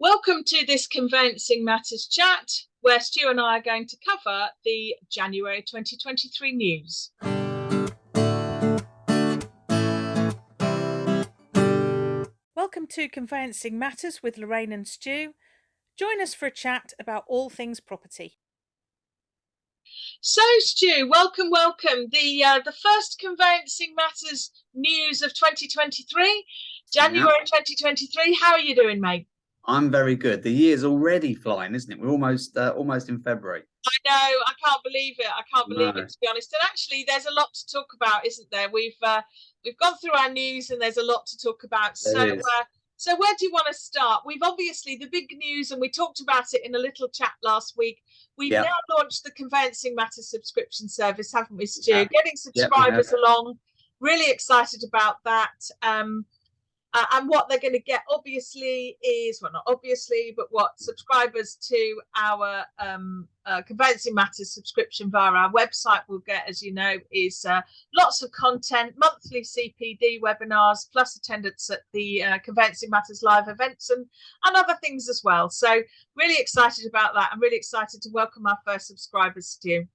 Welcome to this Conveyancing Matters chat, where Stu and I are going to cover the January 2023 news. Welcome to Conveyancing Matters with Lorraine and Stu. Join us for a chat about all things property. So, Stu, welcome. The first Conveyancing Matters news of 2023, January 2023. How are you doing, mate? I'm very good. The year's already flying, isn't it? We're almost in February. I know. I can't believe it. To be honest. And actually, there's a lot to talk about, isn't there? We've gone through our news, and there's a lot to talk about. So where do you want to start? We've obviously the big news, and we talked about it in a little chat last week. We've now launched the Conveyancing Matters subscription service, haven't we, Stu? Getting subscribers along. Really excited about that. And what they're going to get, obviously, is, well, not obviously, but what subscribers to our Conveyancing Matters subscription via our website will get, as you know, is lots of content, monthly CPD webinars, plus attendance at the Conveyancing Matters live events and other things as well. So really excited about that. I'm really excited to welcome our first subscribers, Stu.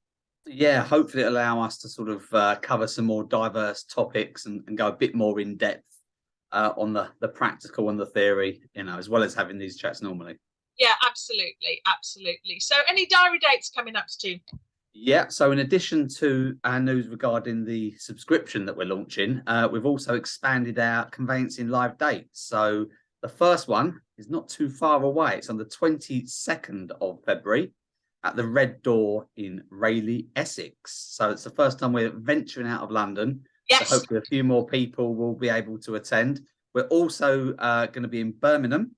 Yeah, hopefully it'll allow us to sort of cover some more diverse topics and go a bit more in depth on the practical and the theory, as well as having these chats normally. Yeah, absolutely. So any diary dates coming up, Stu? Yeah, so in addition to our news regarding the subscription that we're launching, we've also expanded our conveyancing live dates. So the first one is not too far away. It's on the 22nd of February at the Red Door in Rayleigh, Essex. So it's the first time we're venturing out of London. Yes. So hopefully a few more people will be able to attend. We're also going to be in Birmingham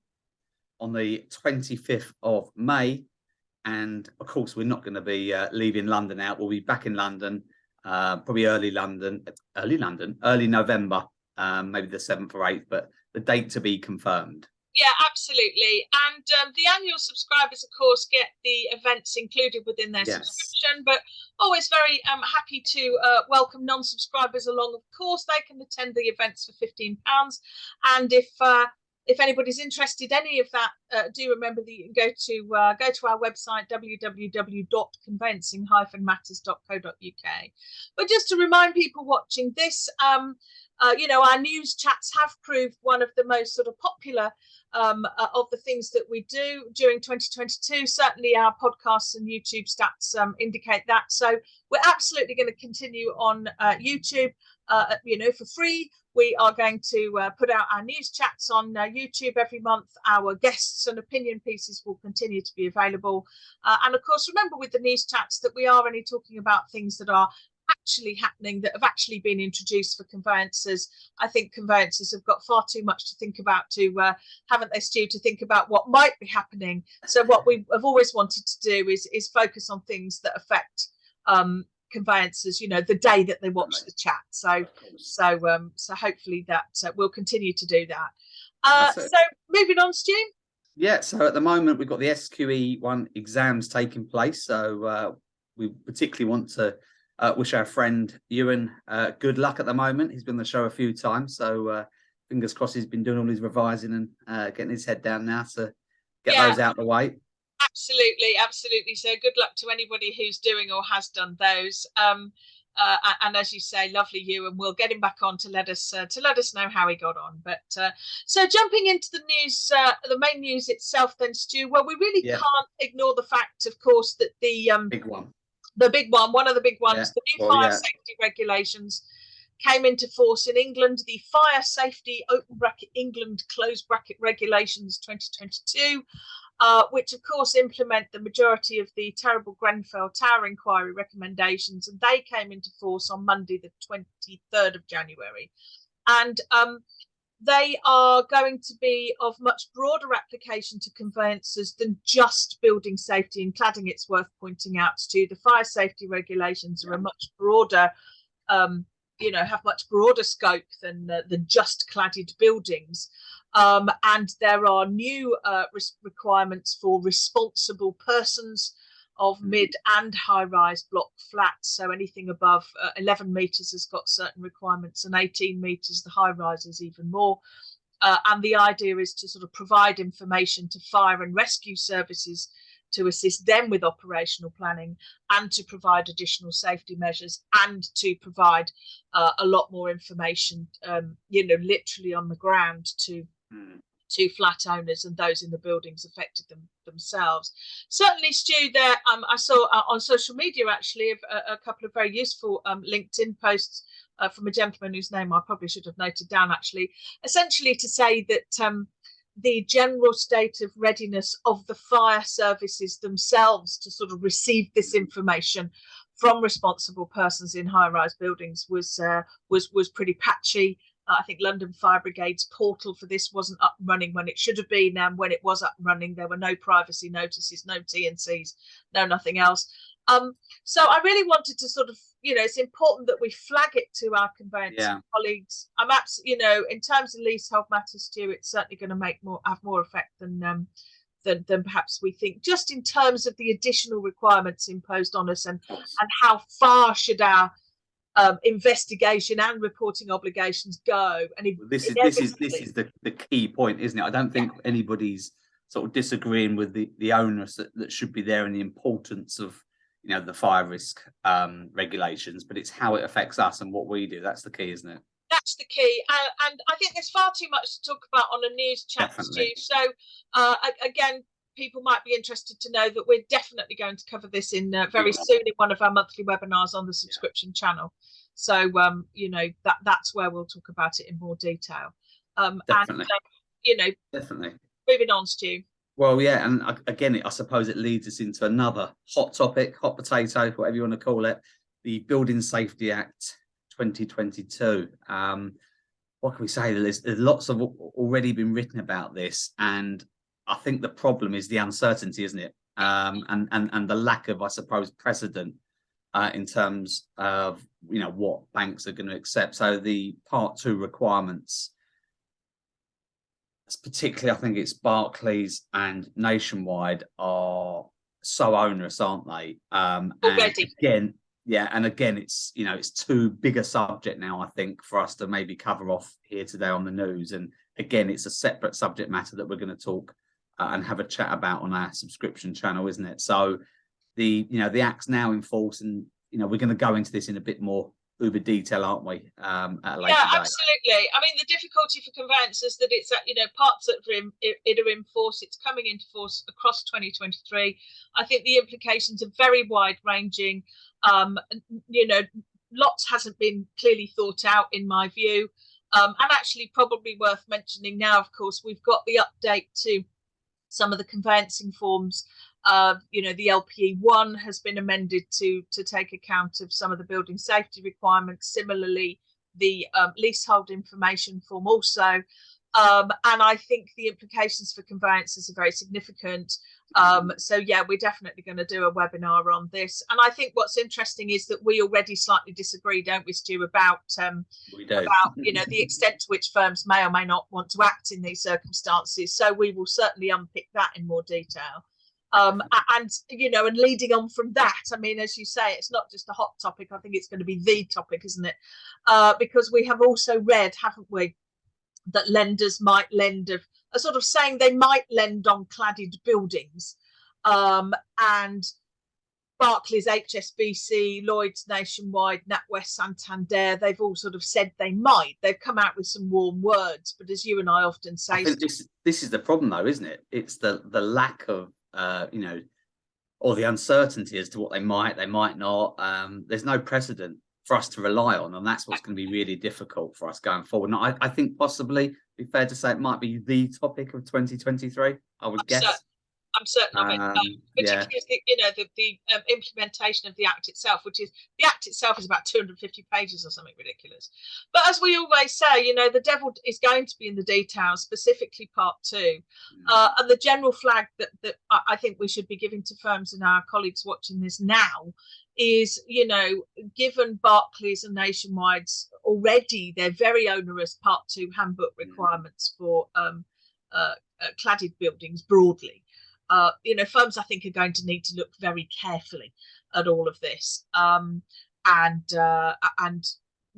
on the 25th of May. And of course, we're not going to be leaving London out. We'll be back in London, probably early November, maybe the 7th or 8th, but the date to be confirmed. Yeah, absolutely. And the annual subscribers, of course, get the events included within their subscription, but always very happy to welcome non-subscribers along. Of course, they can attend the events for £15. And if anybody's interested, any of that, do remember that you can go to our website, www.conveyancing-matters.co.uk. But just to remind people watching this, our news chats have proved one of the most sort of popular of the things that we do during 2022. Certainly our podcasts and YouTube stats indicate that. So we're absolutely going to continue on YouTube, for free. We are going to put out our news chats on YouTube every month. Our guests and opinion pieces will continue to be available. And of course, remember with the news chats that we are only talking about things that are actually happening, that have actually been introduced for conveyancers. I think conveyancers have got far too much to think about, haven't they, Stu, to think about what might be happening. So what we have always wanted to do is focus on things that affect conveyancers, the day that they watch the chat. So hopefully that we'll continue to do that. So moving on, Stu. Yeah, so at the moment we've got the SQE1 exams taking place. So we particularly want to wish our friend Ewan good luck at the moment. He's been on the show a few times, so fingers crossed he's been doing all his revising and getting his head down now to get those out of the way. Absolutely. So good luck to anybody who's doing or has done those. And as you say, lovely Ewan. We'll get him back on to let us know how he got on. But so jumping into the news, the main news itself, then, Stu. Well, we really can't ignore the fact, of course, that the big one. The big one, one of the big ones, the new fire safety regulations came into force in England. The Fire Safety (England) regulations 2022, which of course implement the majority of the terrible Grenfell Tower inquiry recommendations, and they came into force on Monday, the 23rd of January. And they are going to be of much broader application to conveyancers than just building safety and cladding. It's worth pointing out to the fire safety regulations are a much broader, have much broader scope than just cladded buildings. And there are new requirements for responsible persons of mid and high-rise block flats. So anything above 11 metres has got certain requirements, and 18 metres, the high-rise is even more. and the idea is to sort of provide information to fire and rescue services to assist them with operational planning, and to provide additional safety measures, and to provide a lot more information, literally on the ground to flat owners and those in the buildings affected themselves. Certainly, Stu, there I saw on social media actually a couple of very useful LinkedIn posts from a gentleman whose name I probably should have noted down, actually, essentially to say that the general state of readiness of the fire services themselves to sort of receive this information from responsible persons in high-rise buildings was pretty patchy. I think London Fire Brigade's portal for this wasn't up and running when it should have been, and when it was up and running, there were no privacy notices, no T&Cs, no nothing else. So I really wanted to sort of, it's important that we flag it to our conveyancing colleagues. I'm absolutely, in terms of leasehold matters, Stu, it's certainly going to have more effect than perhaps we think, just in terms of the additional requirements imposed on us, and how far should our investigation and reporting obligations go. And this is the key point, isn't it? I don't think anybody's sort of disagreeing with the onus that should be there, and the importance of the fire risk regulations, but it's how it affects us and what we do. That's the key, isn't it? That's the key, and I think there's far too much to talk about on a news chat, Stu. So again, people might be interested to know that we're definitely going to cover this in very soon in one of our monthly webinars on the subscription channel. So that's where we'll talk about it in more detail. Definitely. And definitely. Moving on, Stu. Well, yeah, and again, I suppose it leads us into another hot topic, hot potato, whatever you want to call it, the Building Safety Act 2022. What can we say? There's lots of already been written about this, and I think the problem is the uncertainty, isn't it? And the lack of, I suppose, precedent in terms of what banks are going to accept. So the Part 2 requirements, particularly I think it's Barclays and Nationwide, are so onerous, aren't they? And again, it's too big a subject now, I think, for us to maybe cover off here today on the news. And again, it's a separate subject matter that we're going to talk and have a chat about on our subscription channel, isn't it? So the Act's now in force, and we're going to go into this in a bit more uber detail, aren't we? At a later date. Absolutely. I mean, the difficulty for conveyancers that it's parts that are in force. It's coming into force across 2023. I think the implications are very wide ranging. Lots hasn't been clearly thought out, in my view. And actually, probably worth mentioning now, of course, we've got the update to some of the conveyancing forms. The LPE1 has been amended to take account of some of the building safety requirements. Similarly, the leasehold information form also. And I think the implications for conveyancers are very significant. So yeah, we're definitely going to do a webinar on this. And I think what's interesting is that we already slightly disagree, don't we, Stu, about the extent to which firms may or may not want to act in these circumstances. So we will certainly unpick that in more detail. And leading on from that, I mean, as you say, it's not just a hot topic. I think it's going to be the topic, isn't it? Because we have also read, haven't we, that lenders might lend are sort of saying they might lend on cladded buildings, and Barclays, HSBC, Lloyds, Nationwide, NatWest, Santander, they've all sort of said they might. They've come out with some warm words, but as you and I often say, I think this is the problem, though, isn't it? It's the lack of or the uncertainty as to what they might not. There's no precedent for us to rely on, and that's what's going to be really difficult for us going forward. And I think possibly, be fair to say, it might be the topic of 2023. I would guess. I'm certain of it. Particularly, the implementation of the Act itself, the Act itself is about 250 pages or something ridiculous. But as we always say, the devil is going to be in the details, specifically Part 2. And the general flag that I think we should be giving to firms and our colleagues watching this now is, given Barclays and Nationwide's already their very onerous Part 2 handbook requirements for cladded buildings broadly, firms I think are going to need to look very carefully at all of this, and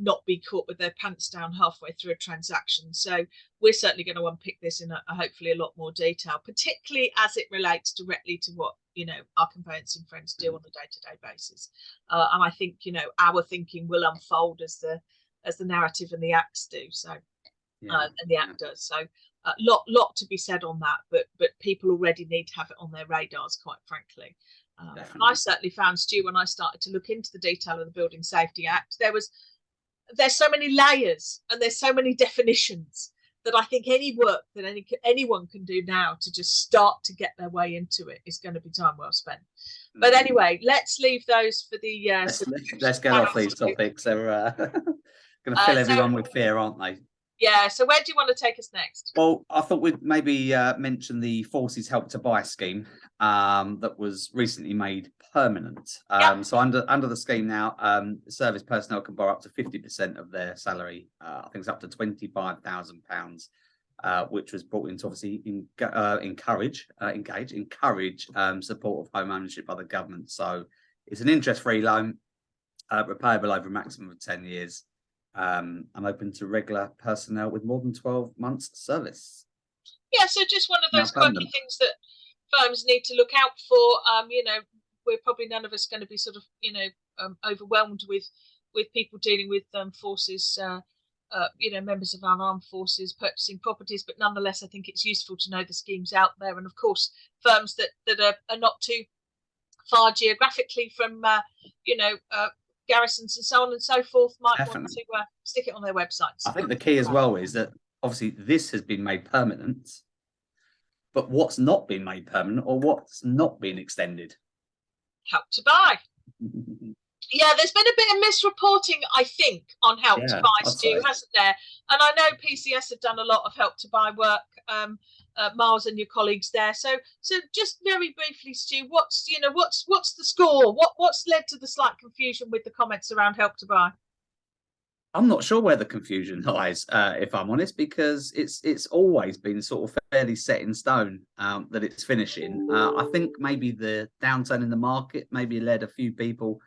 not be caught with their pants down halfway through a transaction. So we're certainly going to unpick this in hopefully a lot more detail, particularly as it relates directly to what, you know, our conveyancing friends do on a day-to-day basis. And I think, you know, our thinking will unfold as the narrative and the acts do. So and the act does. So lot to be said on that, but people already need to have it on their radars, quite frankly. And I certainly found, Stu, when I started to look into the detail of the Building Safety Act, there's so many layers and there's so many definitions that I think any work that anyone can do now to just start to get their way into it is going to be time well spent. But anyway, let's leave those for the let's get off these topics. They're going to fill everyone with fear, aren't they? Yeah, so where do you want to take us next? Well, I thought we'd maybe mention the Forces Help to Buy scheme that was recently made permanent. So under the scheme now, service personnel can borrow up to 50% of their salary. I think it's up to £25,000, which was brought in to obviously encourage support of home ownership by the government. So it's an interest-free loan, repayable over a maximum of 10 years. And open to regular personnel with more than 12 months service. Yeah, so just one of those quirky things that firms need to look out for. You know, we're probably none of us going to be sort of, you know, overwhelmed with people dealing with forces, you know, members of our armed forces purchasing properties, but nonetheless, I think it's useful to know the schemes out there. And of course, firms that are not too far geographically from, you know, garrisons and so on and so forth might want to stick it on their websites. I think the key as well is that obviously this has been made permanent, but what's not been made permanent or what's not been extended? Help to Buy. Yeah, there's been a bit of misreporting, I think, on Help to Buy, Stu, hasn't there? And I know PCS have done a lot of Help to Buy work, Miles and your colleagues there. So just very briefly, Stu, what's the score? What's led to the slight confusion with the comments around Help to Buy? I'm not sure where the confusion lies, if I'm honest, because it's always been sort of fairly set in stone that it's finishing. I think maybe the downturn in the market maybe led a few people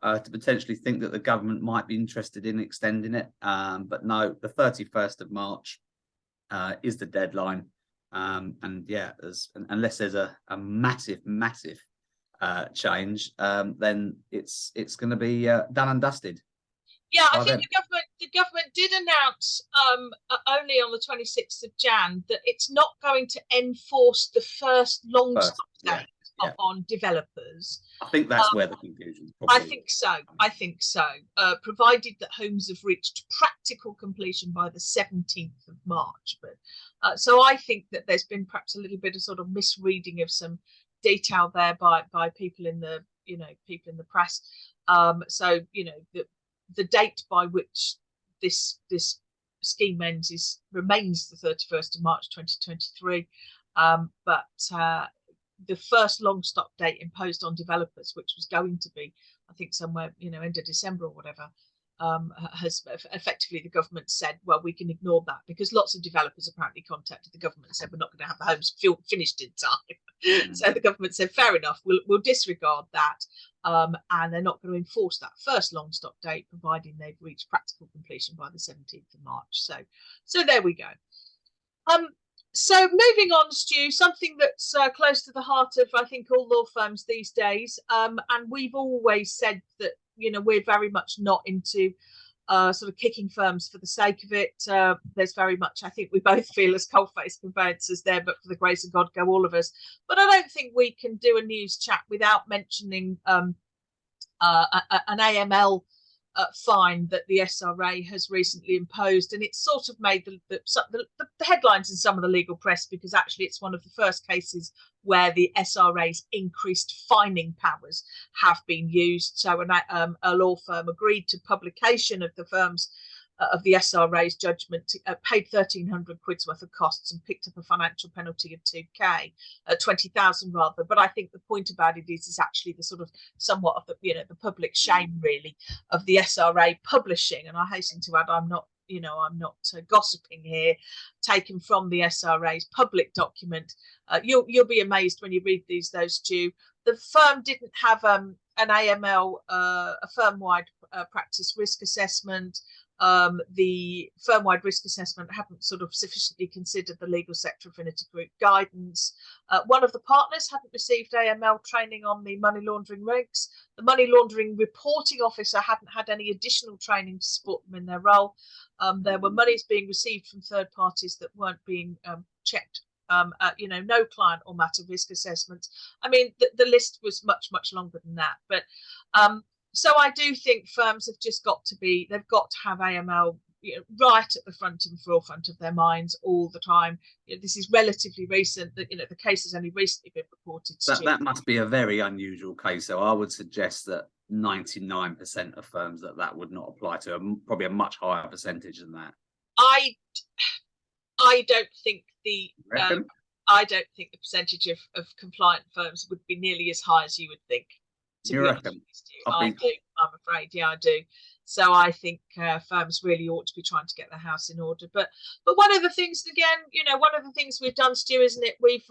to potentially think that the government might be interested in extending it. But no, the 31st of March is the deadline. And yeah, unless there's a massive change, then it's going to be done and dusted. Yeah, I think the government did announce only on the 26th of Jan that it's not going to enforce the first long stop date on developers. I think that's where the confusion is. I think so. Provided that homes have reached practical completion by the 17th of March. But so I think that there's been perhaps a little bit of sort of misreading of some detail there by people in the press. So you know the date by which this scheme ends remains the 31st of March 2023, but the first long stop date imposed on developers, which was going to be, I think, somewhere end of December or whatever, has effectively the government said, well, we can ignore that, because lots of developers apparently contacted the government and said we're not going to have the homes finished in time. So the government said, fair enough, we'll disregard that, and they're not going to enforce that first long stop date, providing they've reached practical completion by the 17th of March. So there we go. So moving on, Stu, something that's close to the heart of, I think, all law firms these days, and we've always said that we're very much not into sort of kicking firms for the sake of it. There's very much, I think we both feel as cold-faced conveyancers there, but for the grace of God, go all of us. But I don't think we can do a news chat without mentioning an AML fine that the SRA has recently imposed, and it's sort of made the headlines in some of the legal press, because actually it's one of the first cases where the SRA's increased fining powers have been used. So a law firm agreed to publication of the firm's of the SRA's judgment, paid 1,300 quid's worth of costs and picked up a financial penalty of 2k, 20,000 rather. But I think the point about it is actually the sort of somewhat of the public shame really of the SRA publishing. And I hasten to add, I'm not gossiping here, taken from the SRA's public document. You'll be amazed when you read those two. The firm didn't have an AML, a firm-wide practice risk assessment. the firm-wide risk assessment hadn't sort of sufficiently considered the legal sector affinity group guidance. One of the partners hadn't received AML training on the money laundering regs. The money laundering reporting officer hadn't had any additional training to support them in their role. There were monies being received from third parties that weren't being checked. No client or matter risk assessments. I mean, the list was much, much longer than that. But so I do think firms have just got to they've got to have AML right at the front and forefront of their minds all the time. This is relatively recent, that the case has only recently been reported. That must be a very unusual case. So I would suggest that 99% of firms that would not apply to, probably a much higher percentage than that. I don't think the percentage of compliant firms would be nearly as high as you would think. You reckon? I do. I'm afraid, yeah, I do. So I think firms really ought to be trying to get their house in order. But one of the things, again, one of the things we've done, Stu, isn't it? We've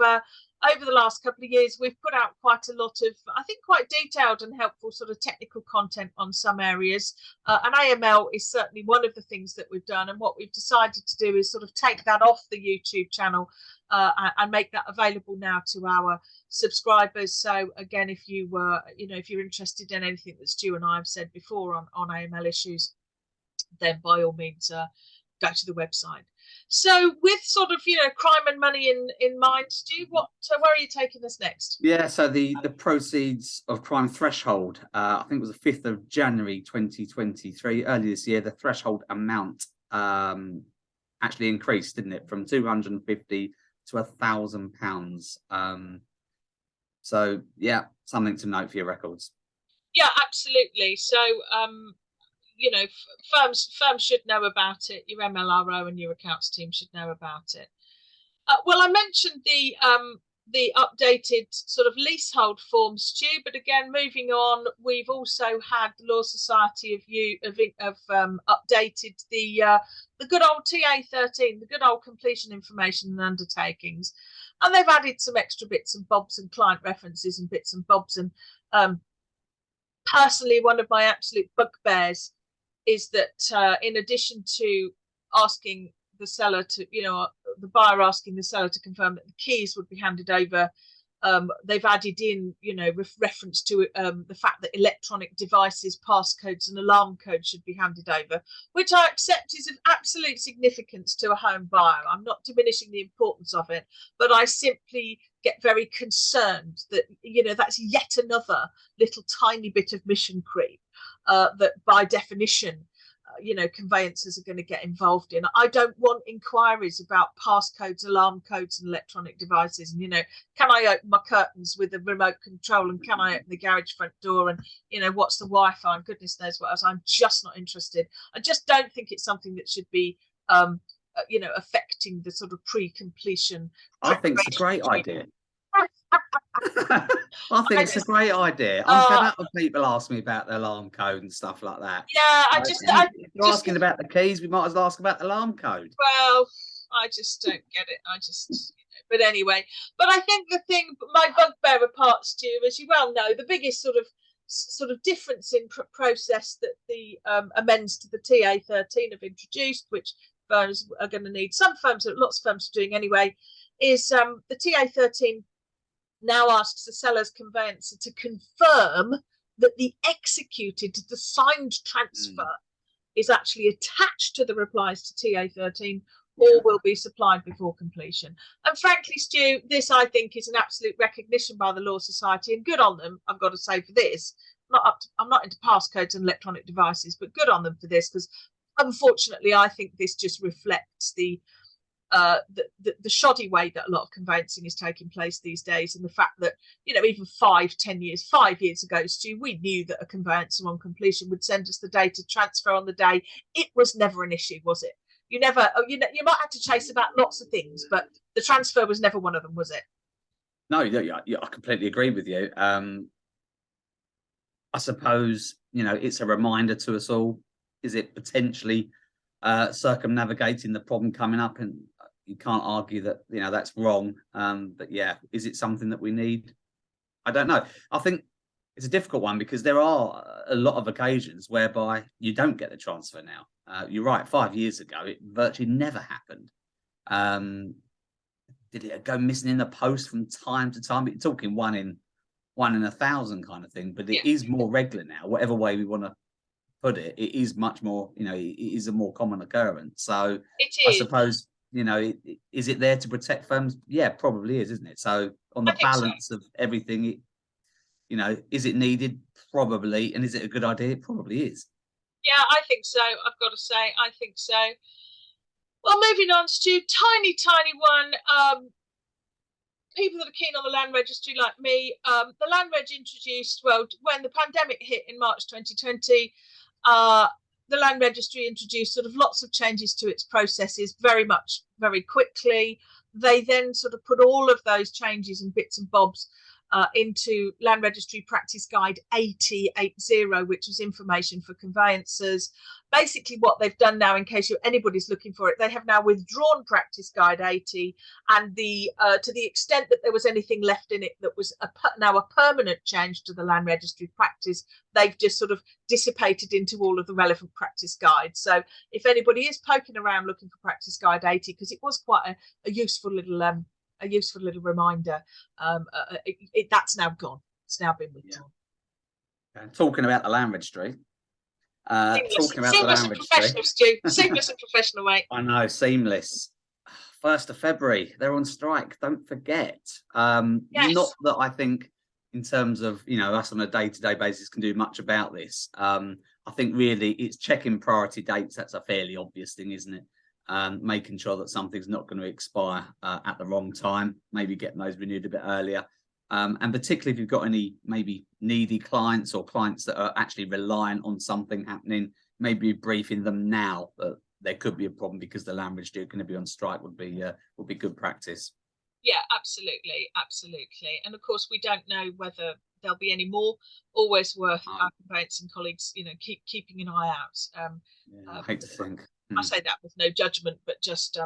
over the last couple of years, we've put out quite a lot of, I think, quite detailed and helpful sort of technical content on some areas. And AML is certainly one of the things that we've done. And what we've decided to do is sort of take that off the YouTube channel and make that available now to our subscribers. So again, if you were, if you're interested in anything that Stu and I have said before on AML issues, then by all means go to the website. So with sort of crime and money in mind, Stu, where are you taking us next? Yeah, so the proceeds of crime threshold, I think it was the 5th of January 2023, earlier this year, the threshold amount actually increased, didn't it, from 250 to £1,000. So yeah, something to note for your records. Yeah, absolutely. So firms should know about it. Your MLRO and your accounts team should know about it. Well, I mentioned the updated sort of leasehold forms, Stu, but again, moving on, we've also had the Law Society have updated the good old TA13, the good old completion information and undertakings, and they've added some extra bits and bobs and client references and bits and bobs. And personally, one of my absolute bugbears is that in addition to asking the seller to, the buyer asking the seller to confirm that the keys would be handed over, they've added in, reference to the fact that electronic devices, passcodes and alarm codes should be handed over, which I accept is of absolute significance to a home buyer. I'm not diminishing the importance of it, but I simply get very concerned that, that's yet another little tiny bit of mission creep that by definition, conveyancers are going to get involved in. I don't want inquiries about passcodes, alarm codes and electronic devices. And, can I open my curtains with a remote control, and can I open the garage front door, and, what's the Wi-Fi, and goodness knows what else. I'm just not interested. I just don't think it's something that should be, affecting the sort of pre-completion. I think it's a great idea. I think it's a great idea. I'm fed up with people asking me about the alarm code and stuff like that. Yeah, if you're asking about the keys, we might as well ask about the alarm code. Well, I just don't get it. But anyway, but I think my bugbear apart, Stu, as you well know, the biggest sort of difference in process that the amends to the TA13 have introduced, which firms are going to need, lots of firms are doing anyway, is the TA13 now asks the seller's conveyancer to confirm that the signed transfer is actually attached to the replies to TA13 or will be supplied before completion. And frankly, Stu, this I think is an absolute recognition by the Law Society, and good on them, I've got to say, for this. I'm not into passcodes and electronic devices, but good on them for this, because unfortunately I think this just reflects the shoddy way that a lot of conveyancing is taking place these days, and the fact that, even 5 years ago, Stu, we knew that a conveyancer on completion would send us the data transfer on the day. It was never an issue, was it? You might have to chase about lots of things, but the transfer was never one of them, was it? No, I completely agree with you. I suppose, it's a reminder to us all. Is it potentially circumnavigating the problem coming up? And you can't argue that, that's wrong. But yeah, is it something that we need? I don't know. I think it's a difficult one because there are a lot of occasions whereby you don't get the transfer now. You're right. 5 years ago, it virtually never happened. Did it go missing in the post from time to time? You're talking one in 1,000 kind of thing, but it is more regular now. Whatever way we want to put it, it is much more. It is a more common occurrence. So I suppose, is it there to protect firms? Yeah, probably is, isn't it? So on the balance of everything, is it needed? Probably. And is it a good idea? It probably is. Yeah, I think so. I've got to say, I think so. Well, moving on, Stu, tiny one. People that are keen on the land registry like me, the land reg introduced, well, when the pandemic hit in March 2020, the land registry introduced sort of lots of changes to its processes very quickly. They then sort of put all of those changes and bits and bobs into Land Registry Practice Guide 80, which is information for conveyancers. Basically, what they've done now, in case anybody's looking for it, they have now withdrawn Practice Guide 80, and to the extent that there was anything left in it that was now a permanent change to the Land Registry practice, they've just sort of dissipated into all of the relevant practice guides. So if anybody is poking around looking for Practice Guide 80, because it was quite a useful little reminder, that's now gone. It's now been withdrawn. Yeah. Talking about the land registry. Seamless and professional, Stu. Seamless and professional, mate. I know, seamless. 1st of February, they're on strike. Don't forget. Yes. Not that I think, in terms of us on a day-to-day basis, can do much about this. I think really it's checking priority dates. That's a fairly obvious thing, isn't it? Making sure that something's not going to expire at the wrong time. Maybe getting those renewed a bit earlier. And particularly if you've got any maybe needy clients or clients that are actually reliant on something happening, maybe briefing them now that there could be a problem because the land registry are going to be on strike would be good practice. Yeah, absolutely. And of course, we don't know whether there'll be any more. Always worth our conveyancing colleagues, keeping an eye out. I hate to think. I say that with no judgment, but just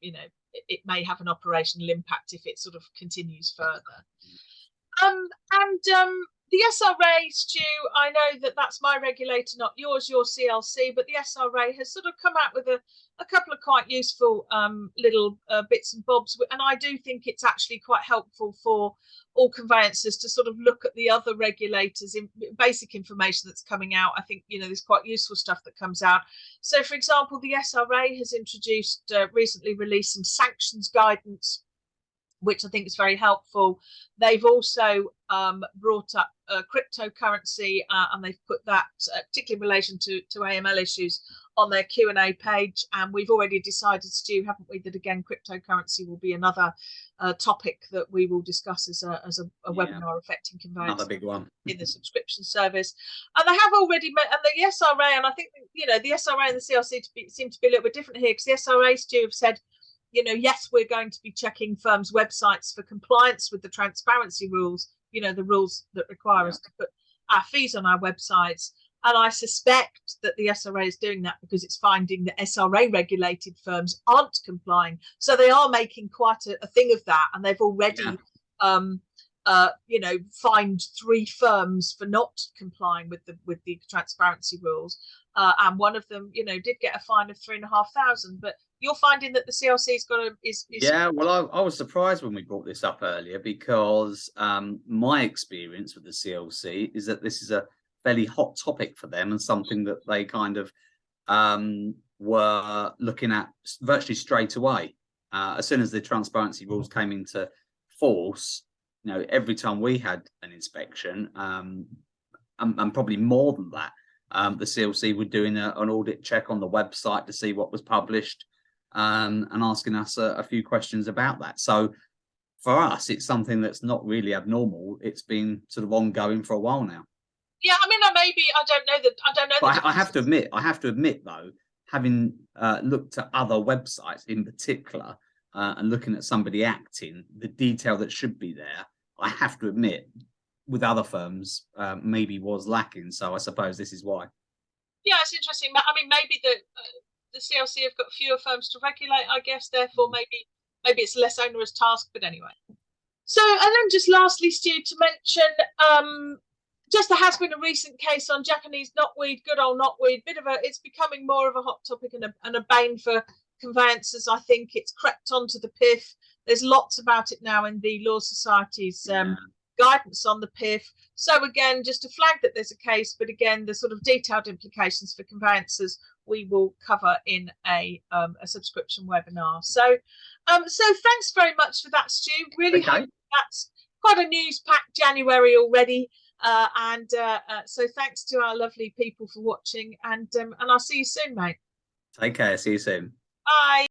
it may have an operational impact if it sort of continues further. The SRA, Stu, I know that's my regulator, not yours, your CLC, but the SRA has sort of come out with a couple of quite useful little bits and bobs, and I do think it's actually quite helpful for all conveyancers to sort of look at the other regulators in basic information that's coming out. I think there's quite useful stuff that comes out. So, for example, the SRA has introduced recently released some sanctions guidance, which I think is very helpful. They've also brought up cryptocurrency, and they've put that, particularly in relation to AML issues, on their Q&A page. And we've already decided, Stu, haven't we, that again cryptocurrency will be another topic that we will discuss as a webinar affecting conveyancing. Another big one in the subscription service. And they have already met, and the SRA, and I think the SRA and the CLC seem to be a little bit different here, because the SRA, Stu, have said, yes, we're going to be checking firms' websites for compliance with the transparency rules, the rules that require us to put our fees on our websites. And I suspect that the SRA is doing that because it's finding that SRA regulated firms aren't complying. So they are making quite a thing of that. And they've already, fined 3 firms for not complying with the transparency rules. And one of them, did get a fine of 3,500. But you're finding that the CLC's got is yeah. Well, I was surprised when we brought this up earlier, because my experience with the CLC is that this is a fairly hot topic for them, and something that they kind of were looking at virtually straight away. As soon as the transparency rules came into force, every time we had an inspection, and probably more than that, the CLC were doing an audit check on the website to see what was published, and asking us a few questions about that. So for us, it's something that's not really abnormal. It's been sort of ongoing for a while now. Yeah, I mean, maybe I don't know. But I have to admit though, having looked at other websites in particular, and looking at somebody acting, the detail that should be there, I have to admit, with other firms, maybe was lacking. So I suppose this is why. Yeah, it's interesting. I mean, maybe the CLC have got fewer firms to regulate, I guess. Therefore, maybe it's a less onerous task. But anyway. So, and then just lastly, Stu, to mention just there has been a recent case on Japanese knotweed, good old knotweed. It's becoming more of a hot topic and a bane for conveyancers. I think it's crept onto the PIF. There's lots about it now in the Law Society's guidance on the PIF. So again, just to flag that there's a case, but again, the sort of detailed implications for conveyancers we will cover in a subscription webinar. So thanks very much for that, Stu. Really hope that's quite a news-packed January already. So thanks to our lovely people for watching, and I'll see you soon, mate. Take care. See you soon. Bye.